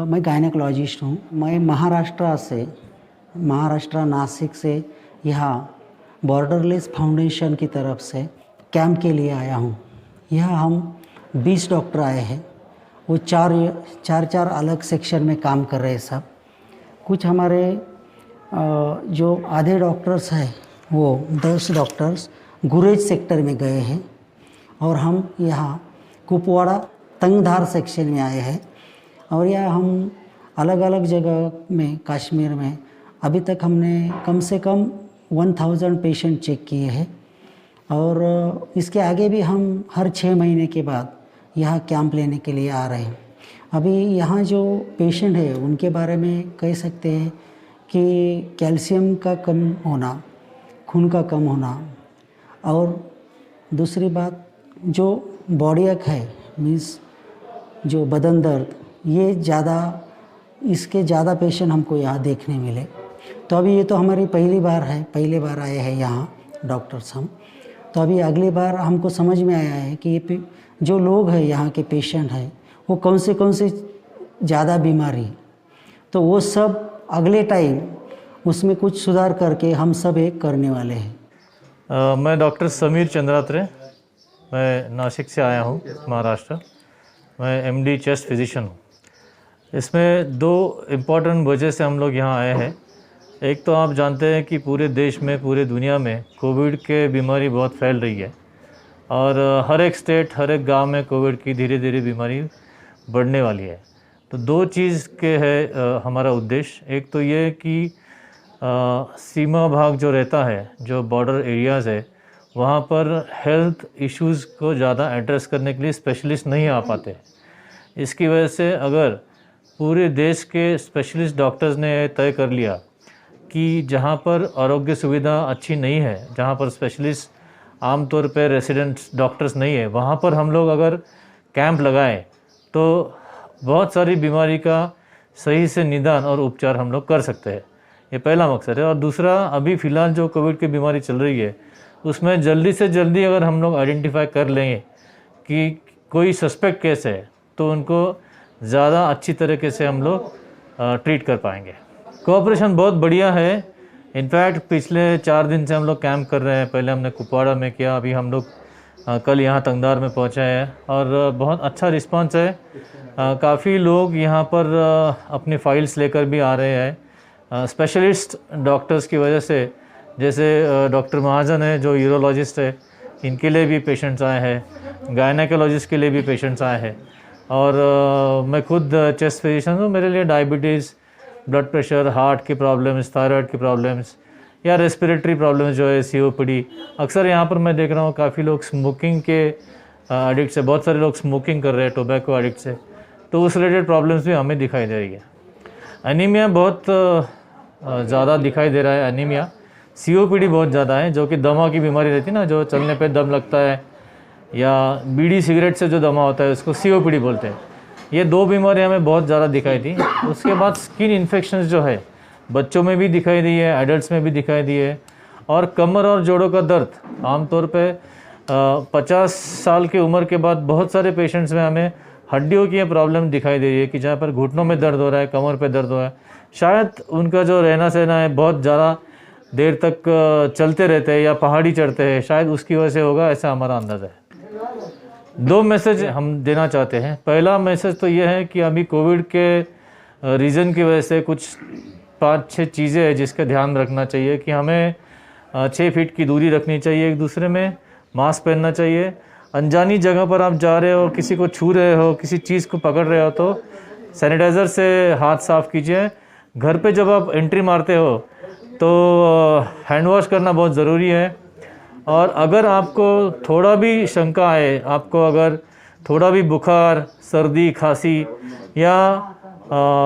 मैं गायनेकोलॉजिस्ट हूँ। मैं महाराष्ट्र नासिक से यहाँ बॉर्डरलेस फाउंडेशन की तरफ से कैंप के लिए आया हूँ। यहाँ हम 20 डॉक्टर आए हैं। वो चार अलग सेक्शन में काम कर रहे हैं सब। कुछ हमारे जो आधे डॉक्टर्स हैं वो 10 डॉक्टर्स गुरेज सेक्टर में गए हैं और हम यहाँ कुपवाड़ा तंगधार सेक्शन में आए हैं। और यह हम अलग अलग जगह में कश्मीर में अभी तक हमने कम से कम 1000 पेशेंट चेक किए हैं और इसके आगे भी हम हर 6 महीने के बाद यहाँ कैंप लेने के लिए आ रहे हैं। अभी यहाँ जो पेशेंट है उनके बारे में कह सकते हैं कि कैल्शियम का कम होना, खून का कम होना और दूसरी बात जो बॉडी एक है मीन्स जो बदन दर्द, ये इसके ज़्यादा पेशेंट हमको यहाँ देखने मिले। तो अभी ये तो हमारी पहली बार आए हैं यहाँ डॉक्टर्स हम। तो अभी अगली बार हमको समझ में आया है कि ये जो लोग हैं यहाँ के पेशेंट हैं वो कौन से ज़्यादा बीमारी, तो वो सब अगले टाइम उसमें कुछ सुधार करके हम सब एक करने वाले हैं। मैं डॉक्टर समीर चंद्रात्रे, मैं नासिक से आया हूँ महाराष्ट्र। मैं एमडी चेस्ट फिजिशियन हूँ। इसमें 2 इम्पॉर्टेंट वजह से हम लोग यहाँ आए हैं। एक तो आप जानते हैं कि पूरे देश में, पूरे दुनिया में कोविड के बीमारी बहुत फैल रही है और हर एक स्टेट, हर एक गांव में कोविड की धीरे धीरे बीमारी बढ़ने वाली है। तो 2 चीज़ के है हमारा उद्देश्य। एक तो ये कि सीमा भाग जो रहता है, जो बॉर्डर एरियाज़ है, वहाँ पर हेल्थ इश्यूज़ को ज़्यादा एड्रेस करने के लिए स्पेशलिस्ट नहीं आ पाते। इसकी वजह से अगर पूरे देश के स्पेशलिस्ट डॉक्टर्स ने तय कर लिया कि जहाँ पर आरोग्य सुविधा अच्छी नहीं है, जहाँ पर स्पेशलिस्ट आमतौर पर रेसिडेंट डॉक्टर्स नहीं है, वहाँ पर हम लोग अगर कैंप लगाएं तो बहुत सारी बीमारी का सही से निदान और उपचार हम लोग कर सकते हैं। ये पहला मकसद है। और दूसरा, अभी फ़िलहाल जो कोविड की बीमारी चल रही है उसमें जल्दी से जल्दी अगर हम लोग आइडेंटिफाई कर लेंगे कि कोई सस्पेक्ट केस है तो उनको ज़्यादा अच्छी तरीके से हम लोग ट्रीट कर पाएंगे। कोऑपरेशन बहुत बढ़िया है। इनफैक्ट पिछले 4 दिन से हम लोग कैंप कर रहे हैं। पहले हमने कुपवाड़ा में किया, अभी हम लोग कल यहाँ तंगधार में पहुँचे हैं और बहुत अच्छा रिस्पांस है। काफ़ी लोग यहाँ पर अपनी फाइल्स लेकर भी आ रहे हैं। स्पेशलिस्ट डॉक्टर्स की वजह से, जैसे डॉक्टर महाजन है जो यूरोलॉजिस्ट है, इनके लिए भी पेशेंट्स आए हैं, गायनेकोलॉजिस्ट के लिए भी पेशेंट्स आए हैं। और मैं खुद चेस्ट फिजिशियन हूँ। मेरे लिए डायबिटीज़, ब्लड प्रेशर, हार्ट की प्रॉब्लम्स, थायराइड की प्रॉब्लम्स या रेस्पिरेटरी प्रॉब्लम्स जो है, सीओपीडी, अक्सर यहाँ पर मैं देख रहा हूँ काफ़ी लोग स्मोकिंग के एडिक्ट से, बहुत सारे लोग स्मोकिंग कर रहे हैं, टोबैको एडिक्ट से, तो उस रिलेटेड प्रॉब्लम्स भी हमें दिखाई दे रही है। एनीमिया बहुत ज़्यादा दिखाई दे रहा है। एनीमिया, सीओपीडी बहुत ज़्यादा है, जो कि दमा की बीमारी रहती है ना, जो चलने पे दम लगता है, या बीड़ी सिगरेट से जो दमा होता है उसको सीओपीडी बोलते हैं। ये 2 बीमारियां हमें बहुत ज़्यादा दिखाई दी। उसके बाद स्किन इन्फेक्शंस जो है बच्चों में भी दिखाई दी है, एडल्ट्स में भी दिखाई दी है। और कमर और जोड़ों का दर्द आमतौर पे 50 साल की उम्र के बाद बहुत सारे पेशेंट्स में हमें हड्डियों की प्रॉब्लम दिखाई दे रही है कि जहाँ पर घुटनों में दर्द हो रहा है, कमर पे दर्द हो रहा है। शायद उनका जो रहना सहना है बहुत ज़्यादा देर तक चलते रहते हैं या पहाड़ी चढ़ते हैं, शायद उसकी वजह से होगा, ऐसा हमारा अंदाज़ा है। 2 मैसेज हम देना चाहते हैं। पहला मैसेज तो ये है कि अभी कोविड के रीज़न की वजह से कुछ 5-6 चीज़ें हैं जिसका ध्यान रखना चाहिए कि हमें 6 फीट की दूरी रखनी चाहिए एक दूसरे में, मास्क पहनना चाहिए। अनजानी जगह पर आप जा रहे हो, किसी को छू रहे हो, किसी चीज़ को पकड़ रहे हो तो सैनिटाइज़र से हाथ साफ़ कीजिए। घर पे जब आप एंट्री मारते हो तो हैंड वॉश करना बहुत ज़रूरी है। और अगर आपको थोड़ा भी शंका है, आपको अगर थोड़ा भी बुखार, सर्दी, खांसी या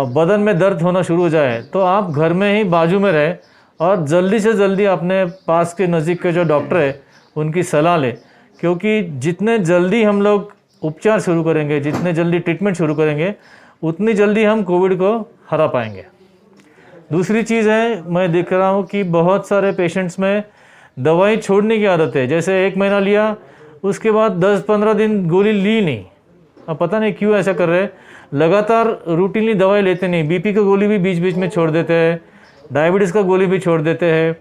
बदन में दर्द होना शुरू हो जाए तो आप घर में ही बाजू में रहे और जल्दी से जल्दी अपने पास के नज़दीक के जो डॉक्टर है उनकी सलाह लें, क्योंकि जितने जल्दी हम लोग उपचार शुरू करेंगे, जितने जल्दी ट्रीटमेंट शुरू करेंगे, उतनी जल्दी हम कोविड को हरा पाएंगे। दूसरी चीज़ है, मैं देख रहा हूँ कि बहुत सारे पेशेंट्स में दवाई छोड़ने की आदत है। जैसे 1 महीना लिया, उसके बाद 10-15 दिन गोली ली नहीं। अब पता नहीं क्यों ऐसा कर रहे हैं, लगातार रूटीनली दवाई लेते नहीं। बीपी का गोली भी बीच बीच में छोड़ देते हैं, डायबिटीज़ का गोली भी छोड़ देते हैं।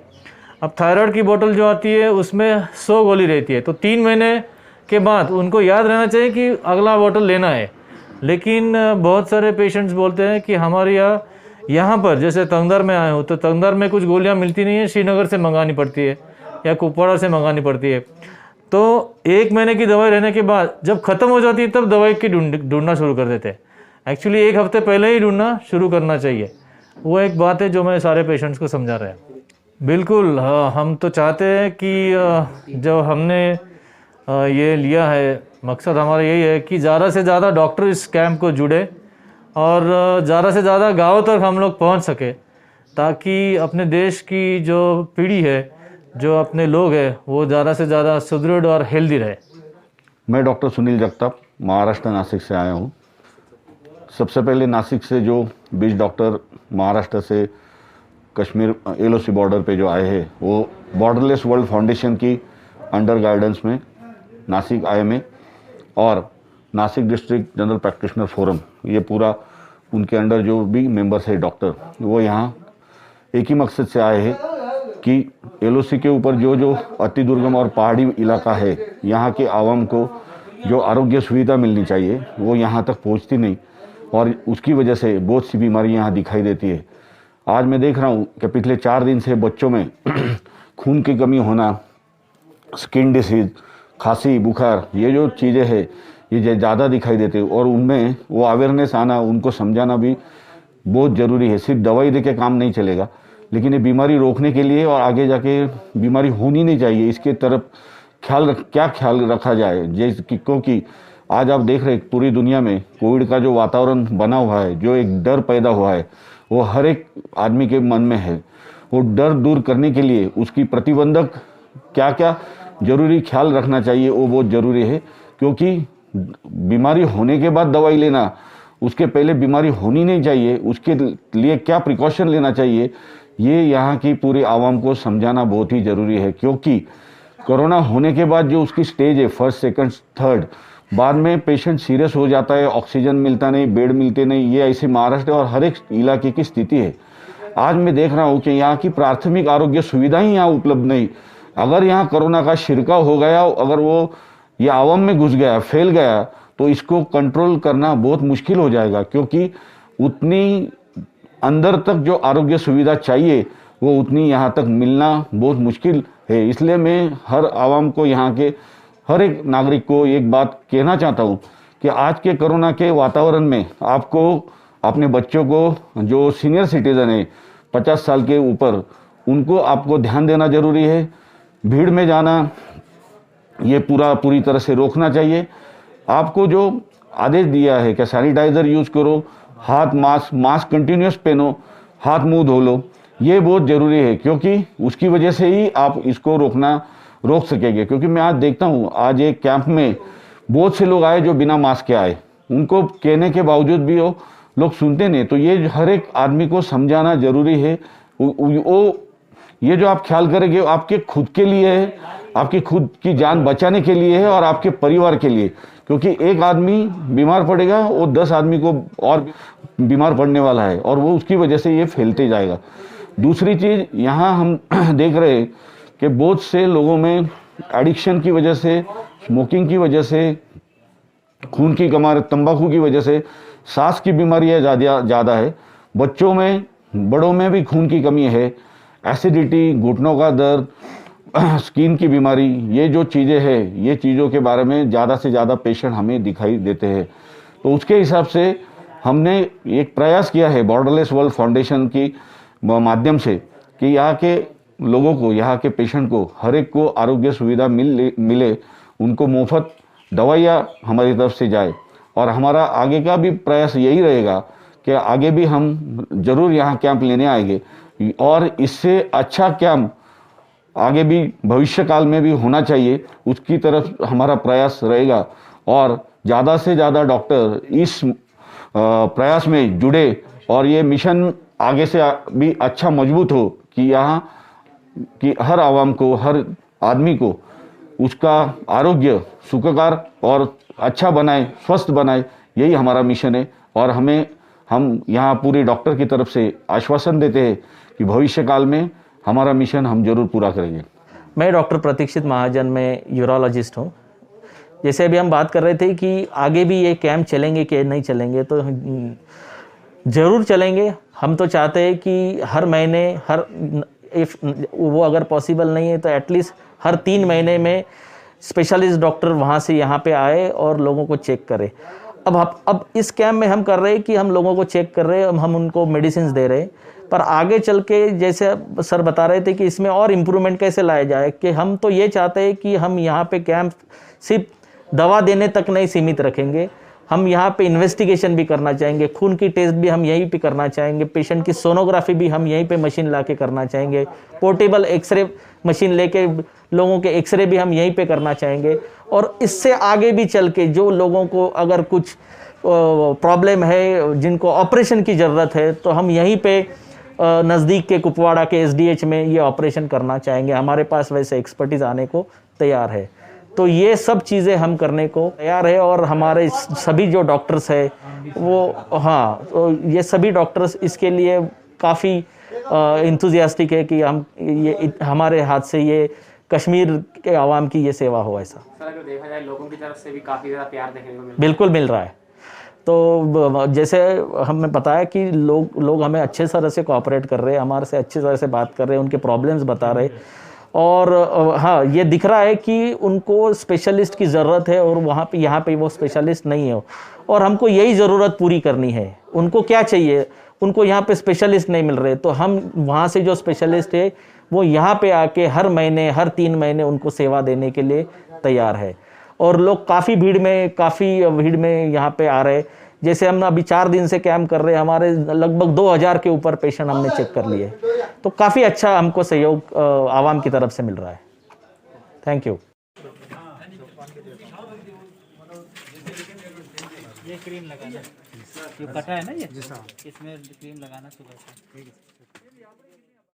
अब थायराइड की बोतल जो आती है उसमें 100 गोली रहती है, तो 3 महीने के बाद उनको याद रहना चाहिए कि अगला बोतल लेना है। लेकिन बहुत सारे पेशेंट्स बोलते हैं कि हमारे यहाँ पर जैसे तंगदार में आए हो तो तंगदार में कुछ गोलियाँ मिलती नहीं है, श्रीनगर से मंगानी पड़ती है या कुपवाड़ा से मंगानी पड़ती है। तो 1 महीने की दवाई रहने के बाद जब ख़त्म हो जाती है तब दवाई की ढूंढना शुरू कर देते हैं। एक्चुअली 1 हफ्ते पहले ही ढूंढना शुरू करना चाहिए। वो एक बात है जो मैं सारे पेशेंट्स को समझा रहे हैं। बिल्कुल, हम तो चाहते हैं कि जब हमने ये लिया है, मकसद हमारा यही है कि ज़्यादा से ज़्यादा डॉक्टर इस कैंप को जुड़े और ज़्यादा से ज़्यादा गाँव तक हम लोग पहुँच सके, ताकि अपने देश की जो पीढ़ी है, जो अपने लोग हैं, वो ज़्यादा से ज़्यादा सुदृढ़ और हेल्दी रहे। मैं डॉक्टर सुनील जगताप महाराष्ट्र नासिक से आया हूँ। सबसे पहले नासिक से जो 20 डॉक्टर महाराष्ट्र से कश्मीर LOC बॉर्डर पे जो आए हैं, वो बॉर्डरलेस वर्ल्ड फाउंडेशन की अंडर गाइडेंस में नासिक आए में और Nashik district general practitioner forum, ये पूरा उनके अंडर जो भी मेंबर्स है डॉक्टर, वो यहाँ एक ही मकसद से आए हैं कि LOC के ऊपर जो जो अति दुर्गम और पहाड़ी इलाका है, यहाँ के आवाम को जो आरोग्य सुविधा मिलनी चाहिए वो यहाँ तक पहुँचती नहीं, और उसकी वजह से बहुत सी बीमारियाँ यहाँ दिखाई देती है। आज मैं देख रहा हूँ कि पिछले 4 दिन से बच्चों में खून की कमी होना, स्किन डिसीज, खांसी, बुखार, ये जो चीज़ें हैं ये ज़्यादा दिखाई देते हैं, और उनमें वो अवेयरनेस आना, उनको समझाना भी बहुत ज़रूरी है। सिर्फ दवाई दे के काम नहीं चलेगा, लेकिन ये बीमारी रोकने के लिए और आगे जाके बीमारी होनी नहीं चाहिए, इसके तरफ क्या ख्याल रखा जाए। जैसे क्योंकि आज आप देख रहे हैं पूरी दुनिया में कोविड का जो वातावरण बना हुआ है, जो एक डर पैदा हुआ है, वो हर एक आदमी के मन में है। वो डर दूर करने के लिए उसकी प्रतिबंधक क्या क्या जरूरी ख्याल रखना चाहिए, वो बहुत ज़रूरी है। क्योंकि बीमारी होने के बाद दवाई लेना, उसके पहले बीमारी होनी नहीं चाहिए, उसके लिए क्या प्रिकॉशन लेना चाहिए, ये यहाँ की पूरी आवाम को समझाना बहुत ही ज़रूरी है। क्योंकि कोरोना होने के बाद जो उसकी स्टेज है, 1st, 2nd, 3rd, बाद में पेशेंट सीरियस हो जाता है, ऑक्सीजन मिलता नहीं, बेड मिलते नहीं, ये ऐसे महाराष्ट्र और हर एक इलाके की स्थिति है। आज मैं देख रहा हूँ कि यहाँ की प्राथमिक आरोग्य सुविधाएं यहाँ उपलब्ध नहीं। अगर यहाँ कोरोना का छिड़काव हो गया, अगर वो ये आवाम में घुस गया, फैल गया, तो इसको कंट्रोल करना बहुत मुश्किल हो जाएगा। क्योंकि उतनी अंदर तक जो आरोग्य सुविधा चाहिए वो उतनी यहाँ तक मिलना बहुत मुश्किल है। इसलिए मैं हर आवाम को, यहाँ के हर एक नागरिक को एक बात कहना चाहता हूँ कि आज के कोरोना के वातावरण में आपको अपने बच्चों को, जो सीनियर सिटीजन है 50 साल के ऊपर, उनको आपको ध्यान देना जरूरी है। भीड़ में जाना ये पूरी तरह से रोकना चाहिए। आपको जो आदेश दिया है कि सैनिटाइजर यूज़ करो, हाथ मास्क कंटिन्यूस पहनो, हाथ मुंह धो लो, ये बहुत ज़रूरी है। क्योंकि उसकी वजह से ही आप इसको रोक सकेंगे। क्योंकि मैं आज देखता हूँ, आज एक कैंप में बहुत से लोग आए जो बिना मास्क के आए, उनको कहने के बावजूद भी वो लोग सुनते नहीं। तो ये हर एक आदमी को समझाना जरूरी है। ये जो आप ख्याल करेंगे आपके खुद के लिए है, आपकी खुद की जान बचाने के लिए है और आपके परिवार के लिए। क्योंकि एक आदमी बीमार पड़ेगा, वो 10 आदमी को और बीमार पड़ने वाला है, और वो उसकी वजह से ये फैलते जाएगा। दूसरी चीज़, यहाँ हम देख रहे हैं कि बहुत से लोगों में एडिक्शन की वजह से, स्मोकिंग की वजह से, खून की कमी, तंबाकू की वजह से सांस की बीमारियाँ ज़्यादा है। बच्चों में, बड़ों में भी खून की कमी है। एसिडिटी, घुटनों का दर्द, स्किन की बीमारी, ये जो चीज़ें हैं, ये चीज़ों के बारे में ज़्यादा से ज़्यादा पेशेंट हमें दिखाई देते हैं। तो उसके हिसाब से हमने एक प्रयास किया है बॉर्डरलेस वर्ल्ड फाउंडेशन की माध्यम से कि यहाँ के लोगों को, यहाँ के पेशेंट को, हर एक को आरोग्य सुविधा मिले, उनको मुफ्त दवाइयाँ हमारी तरफ से जाए। और हमारा आगे का भी प्रयास यही रहेगा कि आगे भी हम ज़रूर यहाँ कैंप लेने आएंगे, और इससे अच्छा कैंप आगे भी भविष्य काल में भी होना चाहिए, उसकी तरफ हमारा प्रयास रहेगा। और ज़्यादा से ज़्यादा डॉक्टर इस प्रयास में जुड़े और ये मिशन आगे से भी अच्छा मजबूत हो कि यहाँ कि हर आवाम को, हर आदमी को उसका आरोग्य सुखकर और अच्छा बनाए, स्वस्थ बनाए, यही हमारा मिशन है। और हम यहाँ पूरे डॉक्टर की तरफ से आश्वासन देते हैं कि भविष्य काल में हमारा मिशन हम जरूर पूरा करेंगे। मैं डॉक्टर प्रतीक्षित महाजन, में यूरोलॉजिस्ट हूँ। जैसे अभी हम बात कर रहे थे कि आगे भी ये कैंप चलेंगे कि नहीं चलेंगे, तो ज़रूर चलेंगे। हम तो चाहते हैं कि हर महीने, इफ़ वो अगर पॉसिबल नहीं है तो एटलीस्ट हर 3 महीने में स्पेशलिस्ट डॉक्टर वहाँ से यहाँ पे आए और लोगों को चेक करे। अब इस कैंप में हम कर रहे हैं कि हम लोगों को चेक कर रहे हैं, हम उनको मेडिसिन दे रहे हैं। पर आगे चल के जैसे सर बता रहे थे कि इसमें और इम्प्रूवमेंट कैसे लाया जाए, कि हम तो ये चाहते हैं कि हम यहाँ पे कैंप सिर्फ दवा देने तक नहीं सीमित रखेंगे। हम यहाँ पे इन्वेस्टिगेशन भी करना चाहेंगे, खून की टेस्ट भी हम यहीं पे करना चाहेंगे, पेशेंट की सोनोग्राफी भी हम यहीं पे मशीन ला के करना चाहेंगे, पोर्टेबल एक्सरे मशीन लेके लोगों के एक्सरे भी हम यहीं पे करना चाहेंगे। और इससे आगे भी चल के जो लोगों को अगर कुछ प्रॉब्लम है, जिनको ऑपरेशन की ज़रूरत है, तो हम यहीं पे नज़दीक के कुपवाड़ा के एसडीएच में ये ऑपरेशन करना चाहेंगे। हमारे पास वैसे एक्सपर्टीज़ आने को तैयार है। तो ये सब चीज़ें हम करने को तैयार है। और हमारे सभी जो डॉक्टर्स है वो, हाँ, तो ये सभी डॉक्टर्स इसके लिए काफ़ी इंथुजियास्टिक है कि हम ये हमारे हाथ से ये कश्मीर के आवाम की ये सेवा हो। ऐसा सर अगर देखा जाए लोगों की तरफ से भी काफ़ी ज़्यादा प्यार देखने को मिलता बिल्कुल मिल रहा है। तो जैसे हमें बताया कि लोग हमें अच्छे तरह से कोऑपरेट कर रहे हैं, हमारे से अच्छी तरह से बात कर रहे हैं, उनके प्रॉब्लम्स बता रहे हैं। और हाँ, ये दिख रहा है कि उनको स्पेशलिस्ट की ज़रूरत है और वहाँ पे यहाँ पे वो स्पेशलिस्ट नहीं है। और हमको यही ज़रूरत पूरी करनी है। उनको क्या चाहिए, उनको यहाँ पे स्पेशलिस्ट नहीं मिल रहे, तो हम वहाँ से जो स्पेशलिस्ट है वो यहाँ पे आके हर महीने, हर 3 महीने उनको सेवा देने के लिए तैयार है। और लोग काफ़ी भीड़ में यहाँ पे आ रहे। जैसे हम अभी 4 दिन से कैंप कर रहे हैं, हमारे लगभग 2000 के ऊपर पेशेंट हमने चेक कर लिए। तो काफ़ी अच्छा हमको सहयोग आवाम की तरफ से मिल रहा है। Thank you. ये क्रीम लगाना, ये कटा है ना, ये इसमें क्रीम लगाना सुबह से।